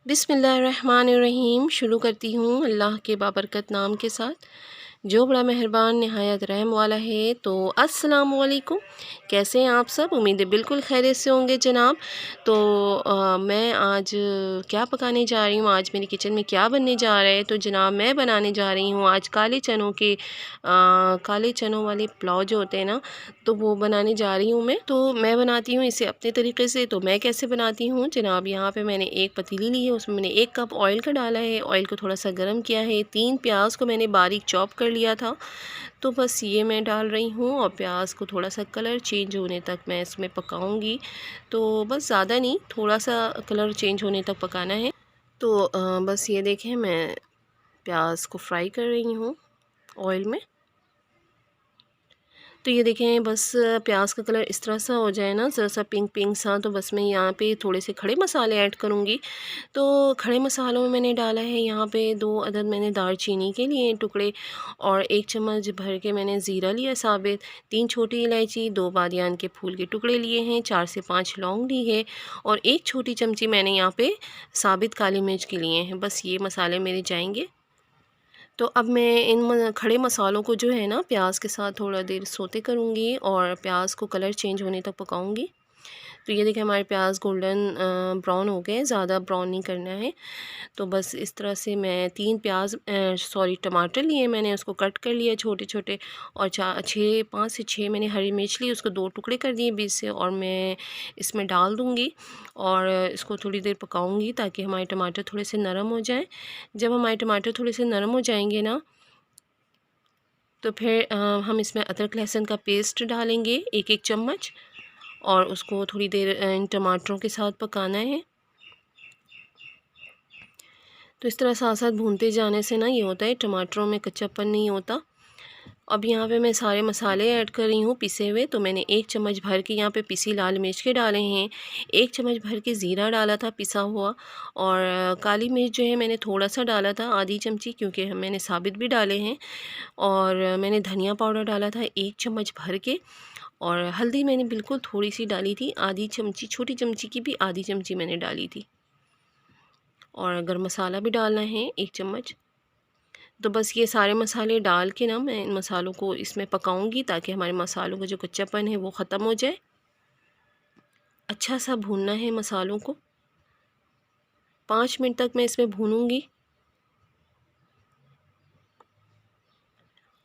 बिस्मिल्लाहिर्रहमानिर्रहीम। शुरू करती हूँ अल्लाह के बाबरकत नाम के साथ, जो बड़ा मेहरबान नहायत रहम वाला है। तो अस्सलामु अलैकुम, कैसे हैं आप सब? उम्मीद है बिल्कुल खैरियत से होंगे जनाब। तो मैं आज क्या पकाने जा रही हूँ, आज मेरी किचन में क्या बनने जा रहा है, तो जनाब मैं बनाने जा रही हूँ आज काले चनों वाले पुलाव जो होते हैं ना, तो वो बनाने जा रही हूँ मैं। तो मैं बनाती हूँ इसे अपने तरीके से। तो मैं कैसे बनाती हूँ जनाब, यहाँ पे मैंने एक पतीली ली है, उसमें मैंने 1 कप ऑयल का डाला है। ऑयल को थोड़ा सा गर्म किया है, 3 प्याज को मैंने बारीक चॉप कर लिया था, तो बस ये मैं डाल रही हूँ। और प्याज को थोड़ा सा कलर चेंज होने तक मैं इसमें पकाऊंगी। तो बस ज़्यादा नहीं, थोड़ा सा कलर चेंज होने तक पकाना है। तो बस ये देखें, मैं प्याज को फ्राई कर रही हूँ ऑयल में। तो ये देखें, बस प्याज का कलर इस तरह सा हो जाए ना, ज़रा सा पिंक पिंक सा, तो बस मैं यहाँ पे थोड़े से खड़े मसाले ऐड करूँगी। तो खड़े मसालों में मैंने डाला है यहाँ पे 2 अदद मैंने दालचीनी के लिए टुकड़े, और 1 चम्मच भर के मैंने ज़ीरा लिया साबित, 3 छोटी इलायची, 2 बादियान के फूल के टुकड़े लिए हैं, 4 से 5 लौंग ली है, और 1 छोटी चमची मैंने यहाँ पे साबित काली मिर्च के लिए हैं। बस ये मसाले मेरे जाएंगे। तो अब मैं इन खड़े मसालों को जो है ना, प्याज के साथ थोड़ा देर सोते करूँगी और प्याज को कलर चेंज होने तक पकाऊँगी। तो ये देखिए, हमारे प्याज गोल्डन ब्राउन हो गए, ज़्यादा ब्राउन नहीं करना है। तो बस इस तरह से मैं 3 टमाटर लिए मैंने, उसको कट कर लिया छोटे छोटे, और 5 से 6 मैंने हरी मिर्च ली, उसको 2 टुकड़े कर दिए बीच से, और मैं इसमें डाल दूँगी और इसको थोड़ी देर पकाऊँगी ताकि हमारे टमाटर थोड़े से नरम हो जाएँ। जब हमारे टमाटर थोड़े से नरम हो जाएंगे ना, तो फिर हम इसमें अदरक लहसुन का पेस्ट डालेंगे 1-1 चम्मच, और उसको थोड़ी देर इन टमाटरों के साथ पकाना है। तो इस तरह साथ साथ भूनते जाने से ना ये होता है, टमाटरों में कच्चापन नहीं होता। अब यहाँ पे मैं सारे मसाले ऐड कर रही हूँ पिसे हुए। तो मैंने 1 चम्मच भर के यहाँ पे पिसी लाल मिर्च के डाले हैं, 1 चम्मच भर के ज़ीरा डाला था पिसा हुआ, और काली मिर्च जो है मैंने थोड़ा सा डाला था, आधी चमची, क्योंकि मैंने साबित भी डाले हैं। और मैंने धनिया पाउडर डाला था 1 चम्मच भर के, और हल्दी मैंने बिल्कुल थोड़ी सी डाली थी, आधी चमची, छोटी चमची की भी आधी चमची मैंने डाली थी। और गरम मसाला भी डालना है 1 चम्मच। तो बस ये सारे मसाले डाल के ना, मैं इन मसालों को इसमें पकाऊंगी ताकि हमारे मसालों का जो कच्चापन है वो ख़त्म हो जाए। अच्छा सा भूनना है मसालों को, 5 मिनट तक मैं इसमें भूनूंगी।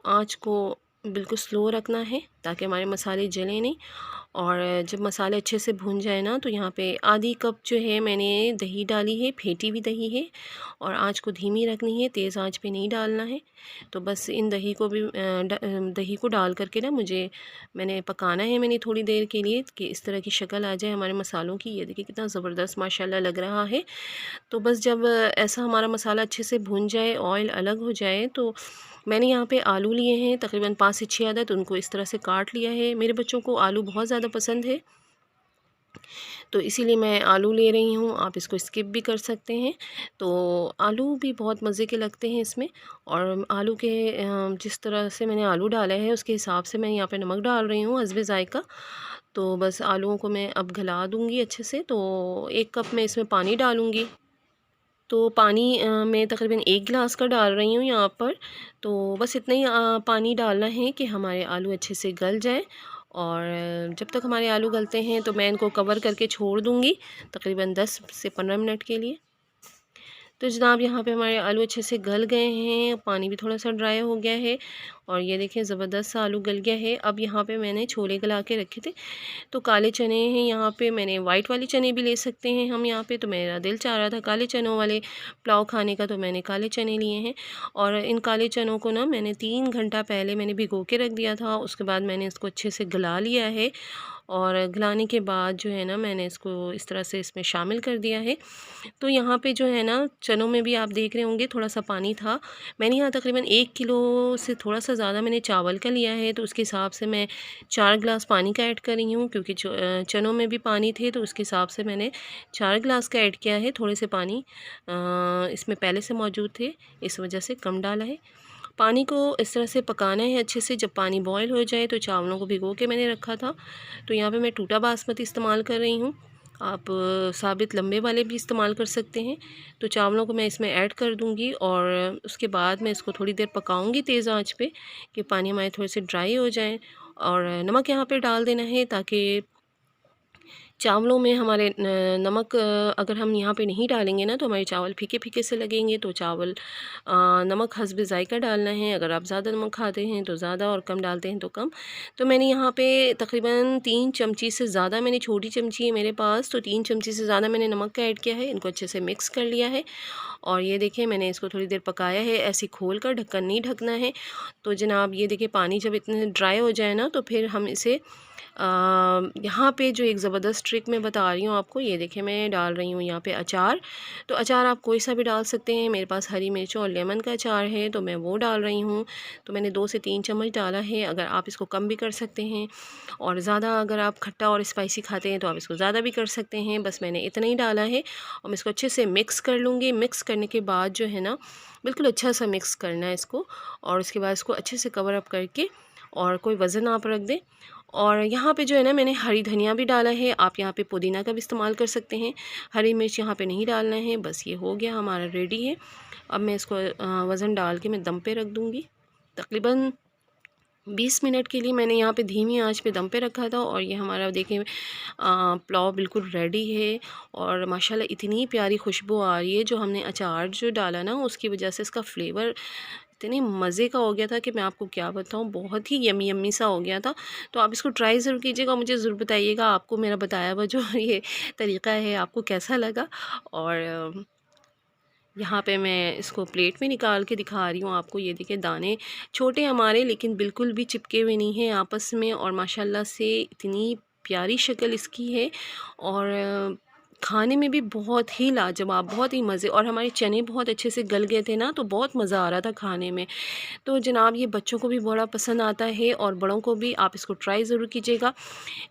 आँच को बिल्कुल स्लो रखना है ताकि हमारे मसाले जलें नहीं। और जब मसाले अच्छे से भून जाए ना, तो यहाँ पे आधी कप जो है मैंने दही डाली है, फेंटी हुई दही है, और आँच को धीमी रखनी है, तेज़ आँच पे नहीं डालना है। तो बस इन दही को भी दही को डाल करके ना मैंने पकाना है मैंने थोड़ी देर के लिए, कि इस तरह की शक्ल आ जाए हमारे मसालों की। ये देखिए कितना ज़बरदस्त माशाल्लाह लग रहा है। तो बस जब ऐसा हमारा मसाला अच्छे से भुन जाए, ऑयल अलग हो जाए, तो मैंने यहाँ पे आलू लिए हैं तकरीबन 5 से 6 अदद, उनको इस तरह से काट लिया है। मेरे बच्चों को आलू बहुत ज़्यादा पसंद है, तो इसीलिए मैं आलू ले रही हूँ। आप इसको स्किप भी कर सकते हैं। तो आलू भी बहुत मज़े के लगते हैं इसमें। और आलू के जिस तरह से मैंने आलू डाला है उसके हिसाब से मैं यहाँ पे नमक डाल रही हूँ, हस्बे ज़ायक़ा। तो बस आलूओं को मैं अब गला दूँगी अच्छे से। तो 1 कप मैं इसमें पानी डालूँगी। तो पानी मैं तकरीबन 1 गिलास का डाल रही हूँ यहाँ पर। तो बस इतना ही पानी डालना है कि हमारे आलू अच्छे से गल जाए। और जब तक हमारे आलू गलते हैं तो मैं इनको कवर करके छोड़ दूँगी तकरीबन 10 से 15 मिनट के लिए। तो जनाब, यहाँ पे हमारे आलू अच्छे से गल गए हैं, पानी भी थोड़ा सा ड्राई हो गया है, और ये देखें ज़बरदस्त सा आलू गल गया है। अब यहाँ पे मैंने छोले गला के रखे थे, तो काले चने हैं यहाँ पे, मैंने वाइट वाले चने भी ले सकते हैं हम यहाँ पे। तो मेरा दिल चाह रहा था काले चनों वाले पुलाव खाने का, तो मैंने काले चने लिए हैं। और इन काले चनों को ना मैंने 3 घंटा पहले मैंने भिगो के रख दिया था, उसके बाद मैंने इसको अच्छे से गला लिया है। और गलाने के बाद जो है ना, मैंने इसको इस तरह से इसमें शामिल कर दिया है। तो यहाँ पे जो है ना, चनों में भी आप देख रहे होंगे थोड़ा सा पानी था। मैंने यहाँ तकरीबन 1 किलो से थोड़ा सा ज़्यादा मैंने चावल का लिया है, तो उसके हिसाब से मैं 4 गिलास पानी का ऐड कर रही हूँ, क्योंकि चनों में भी पानी थे, तो उसके हिसाब से मैंने 4 गिलास का ऐड किया है। थोड़े से पानी इसमें पहले से मौजूद थे, इस वजह से कम डाला है। पानी को इस तरह से पकाना है अच्छे से। जब पानी बॉयल हो जाए तो चावलों को भिगो के मैंने रखा था। तो यहाँ पे मैं टूटा बासमती इस्तेमाल कर रही हूँ। आप साबित लंबे वाले भी इस्तेमाल कर सकते हैं। तो चावलों को मैं इसमें ऐड कर दूंगी और उसके बाद मैं इसको थोड़ी देर पकाऊंगी तेज़ आंच पे कि पानी हमारे थोड़े से ड्राई हो जाएं। और नमक यहाँ पे डाल देना है ताकि चावलों में हमारे नमक अगर हम यहाँ पे नहीं डालेंगे ना तो हमारे चावल फीके फीके से लगेंगे। तो चावल नमक हस्ब ज़ायक़ा डालना है। अगर आप ज़्यादा नमक खाते हैं तो ज़्यादा और कम डालते हैं तो कम। तो मैंने यहाँ पे तकरीबन 3 चमची से ज़्यादा, मैंने छोटी चमची है मेरे पास, तो 3 चमची से ज़्यादा मैंने नमक का ऐड किया है। इनको अच्छे से मिक्स कर लिया है और ये देखिए मैंने इसको थोड़ी देर पकाया है। ऐसे खोल कर ढक्कन नहीं ढकना है। तो जनाब ये देखिए पानी जब इतने ड्राई हो जाए ना तो फिर हम इसे यहाँ पे जो एक ज़बरदस्त ट्रिक मैं बता रही हूँ आपको, ये देखिए मैं डाल रही हूँ यहाँ पे अचार। तो अचार आप कोई सा भी डाल सकते हैं। मेरे पास हरी मिर्च और लेमन का अचार है तो मैं वो डाल रही हूँ। तो मैंने 2 से 3 चम्मच डाला है। अगर आप इसको कम भी कर सकते हैं और ज़्यादा अगर आप खट्टा और स्पाइसी खाते हैं तो आप इसको ज़्यादा भी कर सकते हैं। बस मैंने इतना ही डाला है और मैं इसको अच्छे से मिक्स कर लूँगी। मिक्स करने के बाद जो है ना बिल्कुल अच्छा सा मिक्स करना है इसको और उसके बाद इसको अच्छे से कवर अप करके और कोई वज़न आप रख दें। और यहाँ पे जो है ना मैंने हरी धनिया भी डाला है। आप यहाँ पे पुदीना का भी इस्तेमाल कर सकते हैं। हरी मिर्च यहाँ पे नहीं डालना है। बस ये हो गया हमारा रेडी है। अब मैं इसको वज़न डाल के मैं दम पे रख दूँगी। तकरीबन 20 मिनट के लिए मैंने यहाँ पे धीमी आंच पे दम पे रखा था और ये हमारा देखें पुलाव बिल्कुल रेडी है। और माशाल्लाह इतनी प्यारी खुशबू आ रही है। जो हमने अचार जो डाला ना उसकी वजह से इसका फ्लेवर इतने मज़े का हो गया था कि मैं आपको क्या बताऊँ, बहुत ही यमी यमी सा हो गया था। तो आप इसको ट्राई ज़रूर कीजिएगा, मुझे ज़रूर बताइएगा आपको मेरा बताया हुआ जो ये तरीक़ा है आपको कैसा लगा। और यहाँ पे मैं इसको प्लेट में निकाल के दिखा रही हूँ आपको। ये देखिए दाने छोटे हमारे लेकिन बिल्कुल भी चिपके हुए नहीं हैं आपस में और माशाल्लाह से इतनी प्यारी शक्ल इसकी है। और खाने में भी बहुत ही लाजवाब, बहुत ही मज़े। और हमारे चने बहुत अच्छे से गल गए थे ना तो बहुत मज़ा आ रहा था खाने में। तो जनाब ये बच्चों को भी बड़ा पसंद आता है और बड़ों को भी। आप इसको ट्राई ज़रूर कीजिएगा।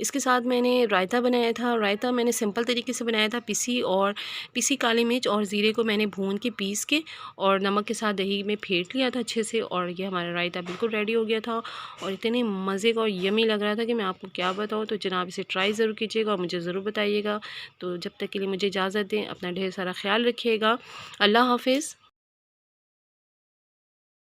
इसके साथ मैंने रायता बनाया था। रायता मैंने सिंपल तरीके से बनाया था। पिसी काली मिर्च और ज़ीरे को मैंने भून के पीस के और नमक के साथ दही में फेंट लिया था अच्छे से और ये हमारा रायता बिल्कुल रेडी हो गया था और इतने मज़े का और यमी लग रहा था कि मैं आपको क्या बताऊँ। तो जनाब इसे ट्राई ज़रूर कीजिएगा और मुझे ज़रूर बताइएगा। तो जब तक के लिए मुझे इजाज़त दें। अपना ढेर सारा ख्याल रखिएगा। अल्लाह हाफ़िज़।